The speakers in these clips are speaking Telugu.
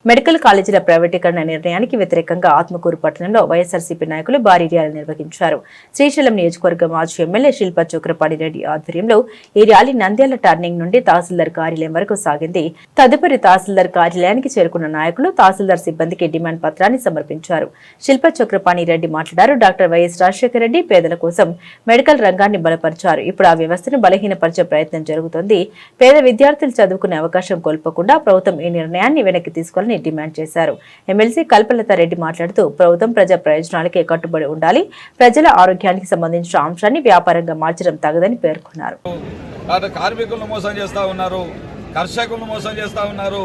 మెడికల్ కాలేజీల ప్రైవేటీకరణ నిర్ణయానికి వ్యతిరేకంగా ఆత్మకూరు పట్టణంలో వైఎస్ఆర్సీపీ నాయకులు భారీ ర్యాలీ నిర్వహించారు. శ్రీశైలం నియోజకవర్గ మాజీ ఎమ్మెల్యే శిల్ప చక్రపాణి రెడ్డి ఆధ్వర్యంలో ఈ ర్యాలీ నంద్యాల టర్నింగ్ నుండి తహసీల్దార్ కార్యాలయం వరకు సాగింది. తదుపరి తహసీల్దార్ కార్యాలయానికి చేరుకున్న నాయకులు తహసీల్దార్ సిబ్బందికి డిమాండ్ పత్రాన్ని సమర్పించారు. శిల్ప చక్రపాణి రెడ్డి మాట్లాడారు. డాక్టర్ వైఎస్ రాజశేఖర రెడ్డి పేదల కోసం మెడికల్ రంగాన్ని బలపరిచారు. ఇప్పుడు ఆ వ్యవస్థను బలహీనపరిచే ప్రయత్నం జరుగుతోంది. పేద విద్యార్థులు చదువుకునే అవకాశం కోల్పోకుండా ప్రభుత్వం ఈ నిర్ణయాన్ని వెనక్కి తీసుకోవాలని డిమాండ్ చేశారు. ఎమ్మెల్సీ కల్పలత రెడ్డి మాట్లాడుతూ ప్రభుత్వం ప్రజా ప్రయోజనాలకే కట్టుబడి ఉండాలి. ప్రజల ఆరోగ్యానికి సంబంధించిన అంశాన్ని వ్యాపారంగా మార్చడం తగదని పేర్కొన్నారు. కార్మికులను మోసం చేస్తా ఉన్నారు, కర్షకులను మోసం చేస్తా ఉన్నారు,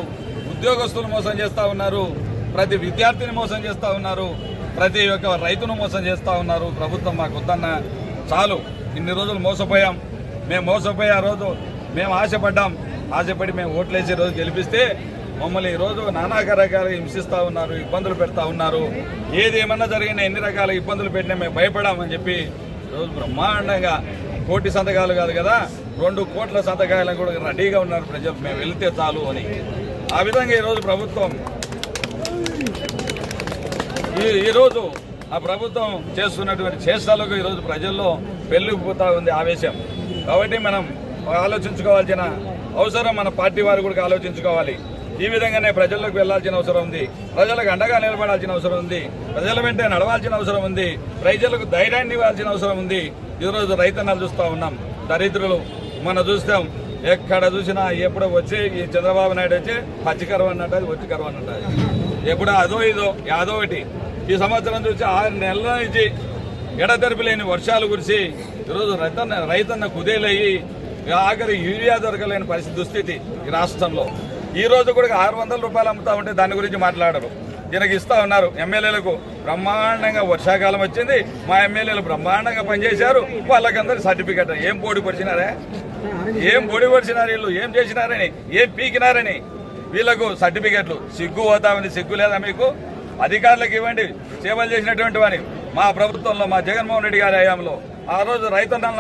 ఉద్యోగస్తులను మోసం చేస్తా ఉన్నారు, ప్రతి విద్యార్థిని మోసం చేస్తా ఉన్నారు, ప్రతి ఒక్క రైతును మోసం చేస్తా ఉన్నారు. ప్రభుత్వం మాకు వద్దన్న చాలు, ఇన్ని రోజులు మోసపోయాం. మేము మోసపోయే రోజు మేము ఆశపడి మేము ఓట్లేసే రోజు గెలిపిస్తే మమ్మల్ని ఈరోజు నానా రకాలుగా హింసిస్తూ ఉన్నారు, ఇబ్బందులు పెడతా ఉన్నారు. ఏది ఏమన్నా జరిగినా ఎన్ని రకాల ఇబ్బందులు పెట్టినా మేము భయపడామని చెప్పి ఈరోజు బ్రహ్మాండంగా 1 కోటి సంతకాలు కాదు కదా 2 కోట్ల సంతకాలను కూడా రెడీగా ఉన్నారు ప్రజలు, మేము వెళ్తే చాలు అని. ఆ విధంగా ఈరోజు ప్రభుత్వం ఈరోజు ఆ ప్రభుత్వం చేస్తున్నటువంటి చేష్టలకు ఈరోజు ప్రజల్లో పెళ్ళిపోతా ఉంది ఆవేశం. కాబట్టి మనం ఆలోచించుకోవాల్సిన అవసరం మన పార్టీ వారు కూడా ఆలోచించుకోవాలి. ఈ విధంగానే ప్రజల్లోకి వెళ్లాల్సిన అవసరం ఉంది, ప్రజలకు అండగా నిలబడాల్సిన అవసరం ఉంది, ప్రజల వెంటే నడవాల్సిన అవసరం ఉంది, ప్రజలకు ధైర్యాన్ని ఇవ్వాల్సిన అవసరం ఉంది. ఈరోజు రైతన్నలు చూస్తూ ఉన్నాం, దరిద్రులు మనం చూస్తాం. ఎక్కడ చూసినా ఎప్పుడో వచ్చి ఈ చంద్రబాబు నాయుడు వచ్చి పచ్చికరం అన్నట్టు, అది వచ్చి కరం అన్నట్టు, ఎప్పుడో అదో ఇదో యాదో ఒకటి. ఈ సంవత్సరం చూసి 6 నెలల నుంచి ఎడతెరిపి లేని వర్షాలు కురిసి ఈరోజు రైతన్న కుదేలయ్యి ఆఖరి యూరియా దొరకలేని పరిస్థితి దుస్థితి ఈ రాష్ట్రంలో. ఈ రోజు కూడా 600 రూపాయలు అమ్ముతా ఉంటే దాని గురించి మాట్లాడరు. దీనికి ఇస్తా ఉన్నారు. ఎమ్మెల్యేలకు బ్రహ్మాండంగా వర్షాకాలం వచ్చింది, మా ఎమ్మెల్యేలు బ్రహ్మాండంగా పనిచేశారు, వాళ్ళకందరూ సర్టిఫికెట్. ఏం పోటీ పరిచినారే, ఏం పొడి పరిచినారు వీళ్ళు, ఏం చేసినారని, ఏం పీకినారని వీళ్ళకు సర్టిఫికెట్లు. సిగ్గు పోతామని సిగ్గు లేదా మీకు? అధికారులకు ఇవ్వండి సేవలు చేసినటువంటి వాని. మా ప్రభుత్వంలో మా జగన్మోహన్ రెడ్డి గారి హయాంలో ఆ రోజు రైతన్న